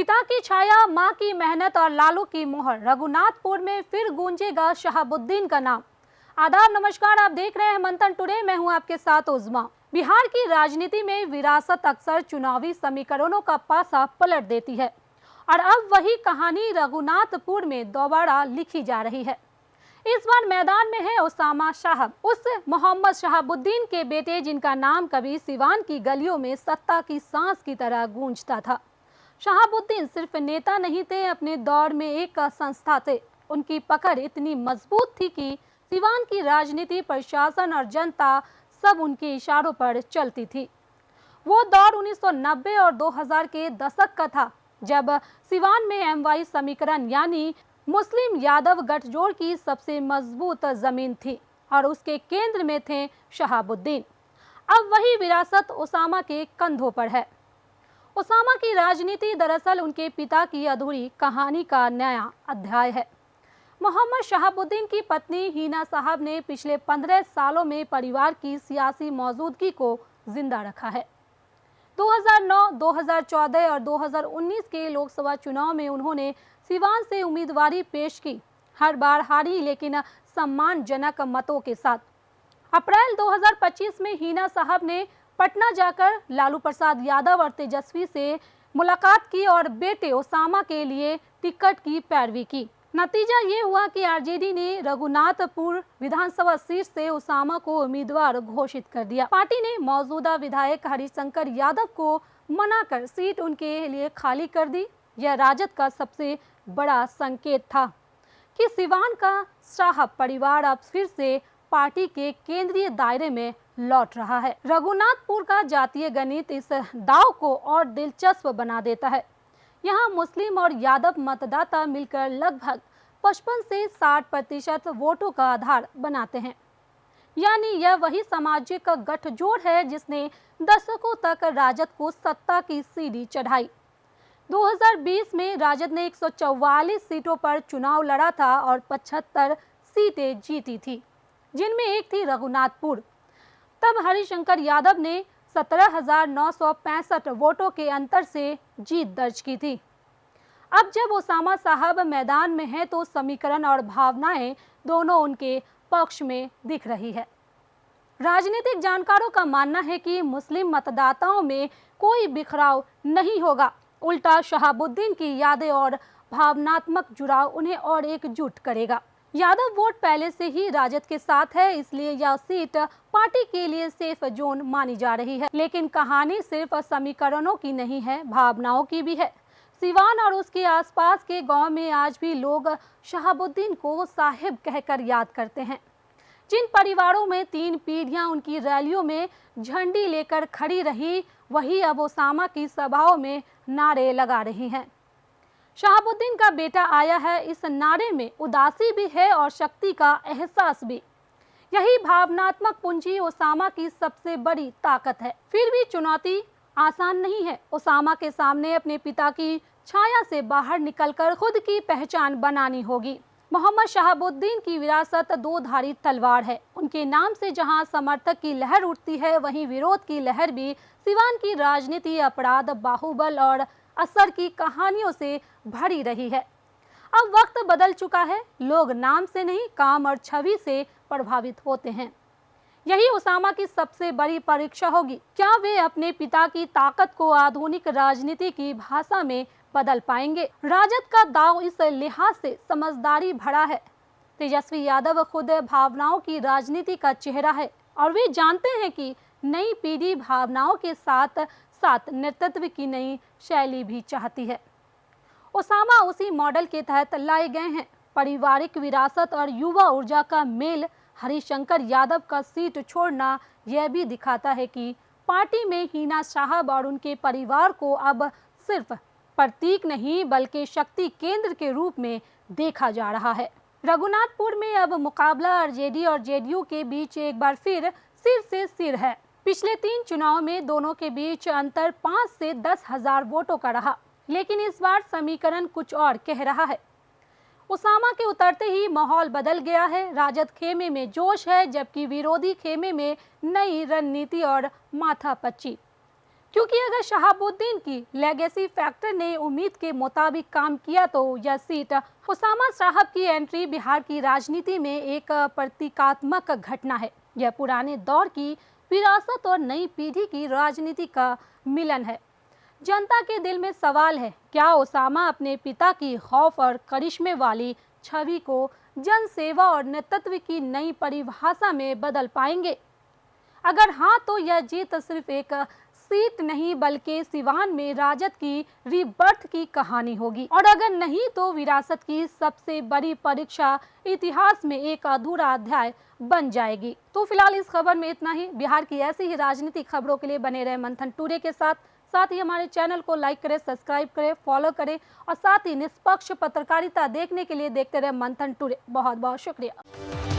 पिता की छाया, मां की मेहनत और लालू की मोहर, रघुनाथपुर में फिर गूंजेगा शहाबुद्दीन का नाम। आदाब, नमस्कार, आप देख रहे हैं मंथन टुडे। मैं हूं आपके साथ उज़मा। बिहार की राजनीति में विरासत अक्सर चुनावी समीकरणों का पासा पलट देती है और अब वही कहानी रघुनाथपुर में दोबारा लिखी जा रही है। इस बार मैदान में है उसामा साहब, उस मोहम्मद शहाबुद्दीन के बेटे जिनका नाम कभी सिवान की गलियों में सत्ता की सांस की तरह गूंजता था। शहाबुद्दीन सिर्फ नेता नहीं थे, अपने दौर में एक संस्था थे। उनकी पकड़ इतनी मजबूत थी कि सिवान की राजनीति, प्रशासन और जनता सब उनके इशारों पर चलती थी। वो दौर 1990 और 2000 के दशक का था, जब सिवान में एमवाई समीकरण यानी मुस्लिम यादव गठजोड़ की सबसे मजबूत जमीन थी और उसके केंद्र में थे शहाबुद्दीन। अब वही विरासत उसामा के कंधों पर है। उसामा की राजनीति दरअसल उनके पिता की अधूरी कहानी का नया अध्याय है। मोहम्मद शहाबुद्दीन की पत्नी हिना साहब ने पिछले 15 सालों में परिवार की सियासी मौजूदगी को जिंदा रखा है। 2009, 2014 और 2019 के लोकसभा चुनाव में उन्होंने सिवान से उम्मीदवारी पेश की। हर बार हारी, लेकिन सम्मानजनक मतों के साथ। अप्रैल 2025 में हिना साहब ने पटना जाकर लालू प्रसाद यादव और तेजस्वी से मुलाकात की और बेटे उसामा के लिए टिकट की पैरवी की। नतीजा ये हुआ कि आरजेडी ने रघुनाथपुर विधानसभा सीट से उसामा को उम्मीदवार घोषित कर दिया। पार्टी ने मौजूदा विधायक हरिशंकर यादव को मनाकर सीट उनके लिए खाली कर दी। यह राजद का सबसे बड़ा संकेत था कि सिवान का शाह परिवार अब फिर से पार्टी के केंद्रीय दायरे में लौट रहा है। रघुनाथपुर का जातीय गणित इस दाव को और दिलचस्प बना देता है। यहाँ मुस्लिम और यादव मतदाता मिलकर लगभग 55 से 60% वोटों का आधार बनाते हैं। यानी यह वही सामाजिक गठजोड़ है जिसने दशकों तक राजद को सत्ता की सीढ़ी चढ़ाई। 2020 में राजद ने 144 सीटों पर चुनाव लड़ा था और 75 सीटें जीती थी, जिनमें एक थी रघुनाथपुर। तब हरिशंकर यादव ने 17,965 वोटों के अंतर से जीत दर्ज की थी। अब जब उसामा साहब मैदान में हैं तो समीकरण और भावनाएं दोनों उनके पक्ष में दिख रही है। राजनीतिक जानकारों का मानना है कि मुस्लिम मतदाताओं में कोई बिखराव नहीं होगा, उल्टा शहाबुद्दीन की यादें और भावनात्मक जुड़ाव उन्हें और एकजुट करेगा। यादव वोट पहले से ही राजद के साथ है, इसलिए यह सीट पार्टी के लिए सेफ जोन मानी जा रही है। लेकिन कहानी सिर्फ समीकरणों की नहीं है, भावनाओं की भी है। सिवान और उसके आसपास के गांव में आज भी लोग शहाबुद्दीन को साहिब कहकर याद करते हैं। जिन परिवारों में 3 पीढ़ियां उनकी रैलियों में झंडी लेकर खड़ी रही, वही अब उसामा की सभाओं में नारे लगा रही हैं। शहाबुद्दीन का बेटा आया है, इस नारे में उदासी भी है और शक्ति का एहसास भी। यही भावनात्मक पूंजी उसामा की सबसे बड़ी ताकत है। फिर भी चुनौती आसान नहीं है। उसामा के सामने अपने पिता की छाया से बाहर निकलकर खुद की पहचान बनानी होगी। मोहम्मद शहाबुद्दीन की विरासत 2 धारी तलवार है। उनके नाम से जहां समर्थक की लहर उठती है, वहीं विरोध की लहर भी। सिवान की राजनीति अपराध, बाहुबल और असर की कहानियों से भरी रही है। अब वक्त बदल चुका है। लोग नाम से नहीं, काम और छवि से प्रभावित होते हैं। यही उसामा की सबसे बड़ी परीक्षा होगी। क्या वे अपने पिता की ताकत को आधुनिक राजनीति की भाषा में बदल पाएंगे? राजद का दांव इस लिहाज से समझदारी भरा है। तेजस्वी यादव खुद भावनाओं की राजनीति का चेहरा है और वे जानते हैं कि नई पीढ़ी भावनाओं के साथ साथ नेतृत्व की नई शैली भी चाहती है। उसामा उसी मॉडल के तहत लाए गए हैं। पारिवारिक विरासत और युवा ऊर्जा का मेल। हरिशंकर यादव का सीट छोड़ना यह भी दिखाता है कि पार्टी में हिना साहब और उनके परिवार को अब सिर्फ प्रतीक नहीं बल्कि शक्ति केंद्र के रूप में देखा जा रहा है। रघुनाथपुर में अब मुकाबला आरजेडी और जेडीयू के बीच एक बार फिर सिर से सिर है। पिछले 3 चुनाव में दोनों के बीच अंतर 5 से 10,000 वोटों का रहा, लेकिन इस बार समीकरण कुछ और कह रहा है। उसामा के उतरते ही माहौल बदल गया है। राजद खेमे में जोश है, जबकि विरोधी खेमे में नई रणनीति और माथापच्ची। क्योंकि अगर शहाबुद्दीन की लेगेसी फैक्टर ने उम्मीद के मुताबिक काम किया तो यह सीट उसामा साहब की एंट्री बिहार की राजनीति में एक प्रतीकात्मक घटना है। यह पुराने दौर की विरासत और नई पीढ़ी की राजनीति का मिलन है। जनता के दिल में सवाल है, क्या ओसामा अपने पिता की खौफ और करिश्मे वाली छवि को जन सेवा और नेतृत्व की नई परिभाषा में बदल पाएंगे? अगर हाँ, तो यह जीत सिर्फ एक सीट नहीं बल्कि सिवान में राजद की रीबर्थ की कहानी होगी, और अगर नहीं तो विरासत की सबसे बड़ी परीक्षा इतिहास में एक अधूरा अध्याय बन जाएगी। तो फिलहाल इस खबर में इतना ही। बिहार की ऐसी ही राजनीतिक खबरों के लिए बने रहे मंथन टुडे के साथ ही हमारे चैनल को लाइक करें, सब्सक्राइब करें, फॉलो करें और साथ ही निष्पक्ष पत्रकारिता देखने के लिए देखते रहे मंथन टुडे। बहुत बहुत शुक्रिया।